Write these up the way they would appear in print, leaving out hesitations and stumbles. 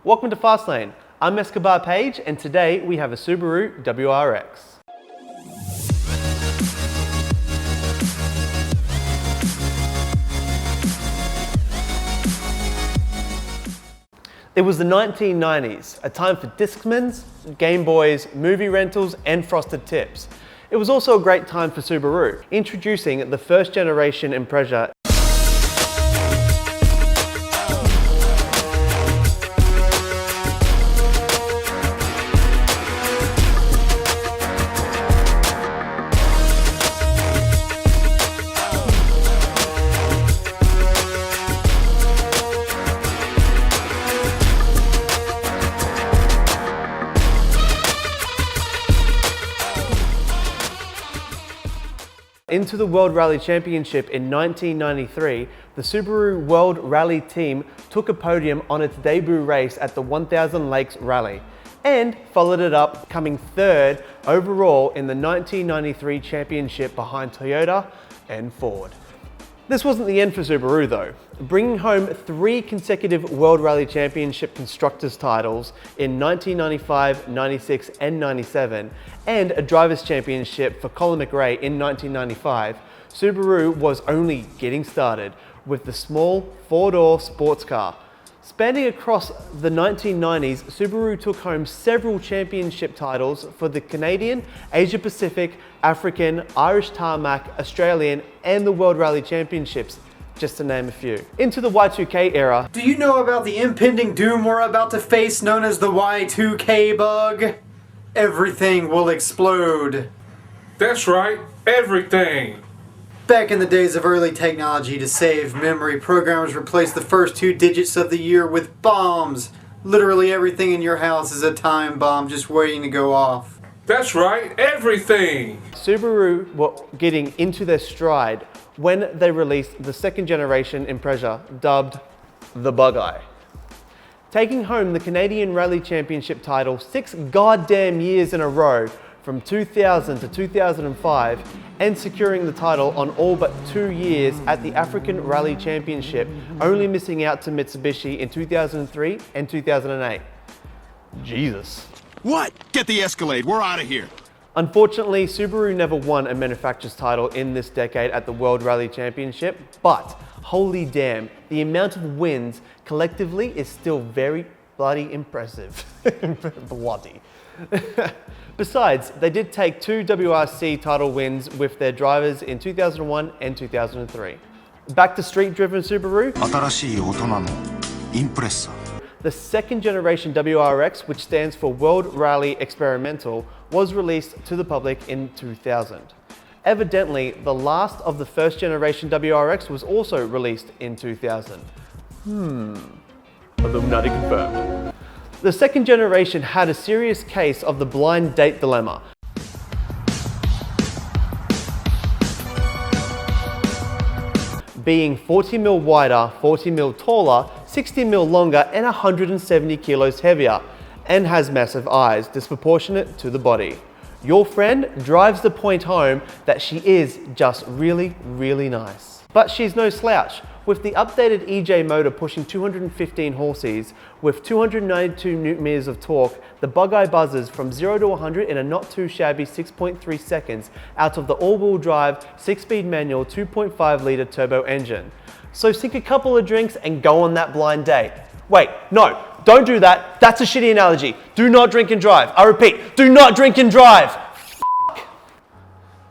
Welcome to Fastlane. I'm Eskabar Page, and today we have a Subaru WRX. It was the 1990s, a time for Discmans, Game Boys, movie rentals, and frosted tips. It was also a great time for Subaru, introducing the first generation Impreza. Into the World Rally Championship in 1993, the Subaru World Rally team took a podium on its debut race at the 1000 Lakes Rally and followed it up, coming third overall in the 1993 championship behind Toyota and Ford. This wasn't the end for Subaru though, bringing home 3 consecutive World Rally Championship Constructors titles in 1995, 96 and 97, and a Drivers' Championship for Colin McRae in 1995, Subaru was only getting started with the small 4-door sports car. Spanning across the 1990s, Subaru took home several championship titles for the Canadian, Asia Pacific, African, Irish Tarmac, Australian, and the World Rally Championships, just to name a few. Into the Y2k era. Do you know about the impending doom we're about to face known as the Y2k Bug? Everything will explode. That's right, everything. Back in the days of early technology, to save memory, programmers replaced the first 2 digits of the year with bombs. Literally everything in your house is a time bomb just waiting to go off. That's right, everything. Subaru were getting into their stride when they released the second generation Impreza, dubbed the Bug-Eye. Taking home the Canadian Rally Championship title 6 goddamn years in a row from 2000 to 2005 and securing the title on all but 2 years at the African Rally Championship, only missing out to Mitsubishi in 2003 and 2008. Jesus. What? Get the Escalade, we're out of here. Unfortunately, Subaru never won a manufacturer's title in this decade at the World Rally Championship, but holy damn, the amount of wins collectively is still very bloody impressive. Bloody. Besides, they did take 2 WRC title wins with their drivers in 2001 and 2003. Back to street-driven Subaru. The second generation WRX, which stands for World Rally Experimental, was released to the public in 2000. Evidently, the last of the first generation WRX was also released in 2000. Illuminati confirmed. The second generation had a serious case of the blind date dilemma. Being 40mm wider, 40mm taller, 60mm longer, and 170 kilos heavier, and has massive eyes disproportionate to the body. Your friend drives the point home that she is just really, really nice. But she's no slouch. With the updated EJ motor pushing 215 horses, with 292 Nm of torque, the Bug-Eye buzzes from 0 to 100 in a not too shabby 6.3 seconds out of the all-wheel drive, 6-speed manual, 2.5 litre turbo engine. So sink a couple of drinks and go on that blind date. Wait, no, don't do that. That's a shitty analogy. Do not drink and drive. I repeat, do not drink and drive.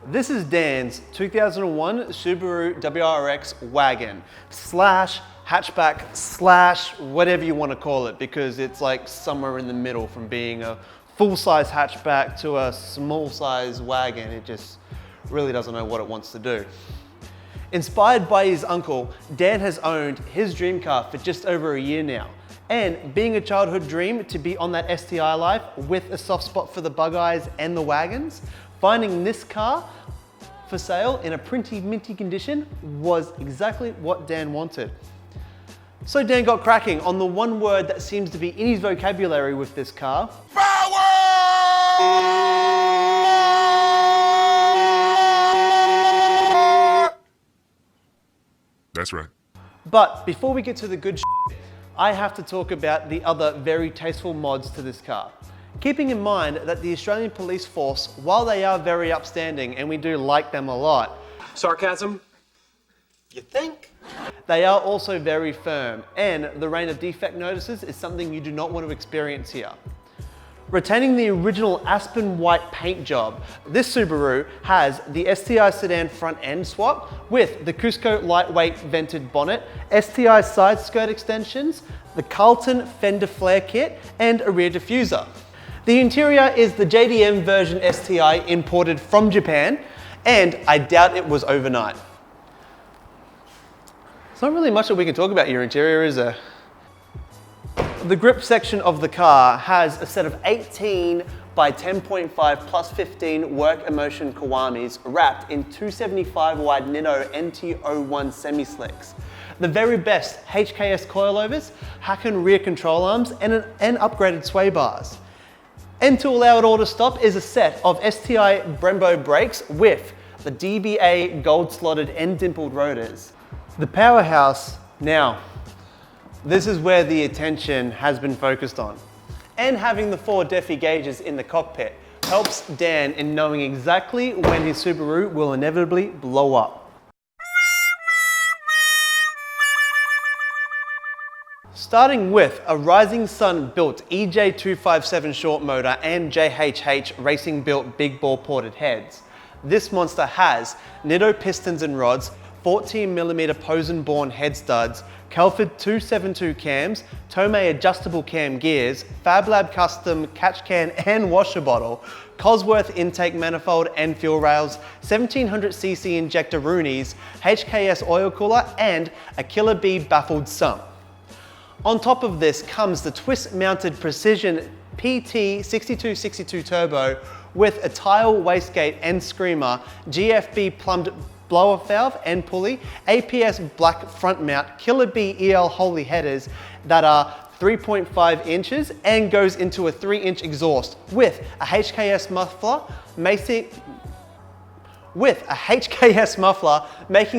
This is Dan's 2001 Subaru WRX Wagon slash hatchback slash whatever you want to call it, because it's like somewhere in the middle from being a full-size hatchback to a small-size wagon. It just really doesn't know what it wants to do. Inspired by his uncle, Dan has owned his dream car for just over a year now. And being a childhood dream to be on that STI life with a soft spot for the Bug-Eyes and the wagons, finding this car for sale in a pretty minty condition was exactly what Dan wanted. So Dan got cracking on the one word that seems to be in his vocabulary with this car. Power! That's right. But before we get to the good shit, I have to talk about the other very tasteful mods to this car. Keeping in mind that the Australian police force, while they are very upstanding and we do like them a lot, Sarcasm? You think? they are also very firm, and the rain of defect notices is something you do not want to experience here. Retaining the original Aspen white paint job, this Subaru has the STI sedan front end swap with the Cusco lightweight vented bonnet, STI side skirt extensions, the Carlton fender flare kit, and a rear diffuser. The interior is the JDM version STI imported from Japan, and I doubt it was overnight. There's not really much that we can talk about your interior, is there? The grip section of the car has a set of 18 by 10.5 plus 15 work emotion Kiwamis wrapped in 275 wide Nitto NT01 semi-slicks. The very best HKS coilovers, Haken rear control arms, and upgraded sway bars. And to allow it all to stop is a set of STI Brembo brakes with the DBA gold slotted and dimpled rotors. The Powerhouse, now, this is where the attention has been focused on. And having the 4 Defi gauges in the cockpit helps Dan in knowing exactly when his Subaru will inevitably blow up. Starting with a Rising Sun built EJ257 short motor and JHH racing built big bore ported heads. This monster has Nitto pistons and rods, 14mm Posen-born head studs, Kelford 272 cams, Tomei adjustable cam gears, FabLab custom catch can and washer bottle, Cosworth intake manifold and fuel rails, 1700cc injector Roonies, HKS oil cooler, and a Killer Bee baffled sump. On top of this comes the twist-mounted Precision PT6262 Turbo with a tile wastegate and screamer, GFB plumbed blower valve and pulley, APS black front mount, Killer Bee EL Holy headers that are 3.5 inches and goes into a 3-inch exhaust with a HKS muffler, making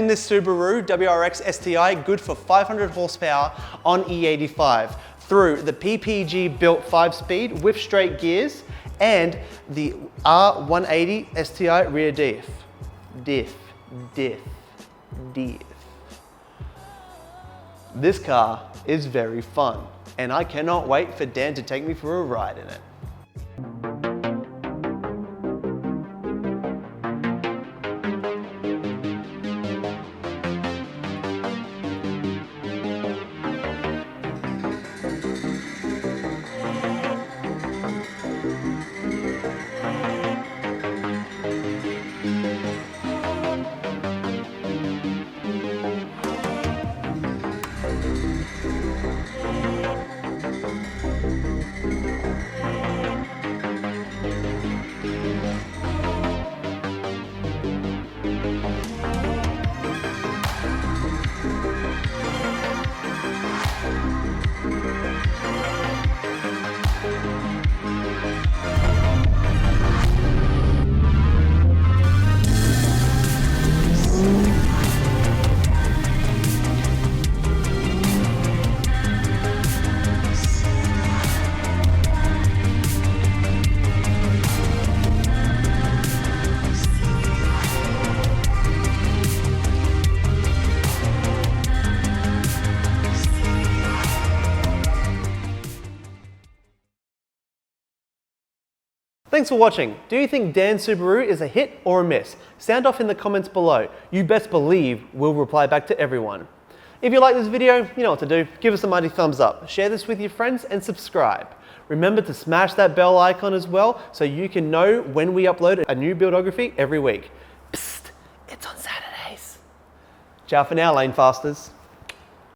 this Subaru WRX STI good for 500 horsepower on E85 through the PPG built 5-speed with straight gears and the R180 STI rear diff. This car is very fun, and I cannot wait for Dan to take me for a ride in it. Thanks for watching. Do you think Dan's Subaru is a hit or a miss? Sound off in the comments below. You best believe we'll reply back to everyone. If you like this video, you know what to do. Give us a mighty thumbs up, share this with your friends, and subscribe. Remember to smash that bell icon as well so you can know when we upload a new Buildography every week. Psst, it's on Saturdays. Ciao for now, Lane Fasters.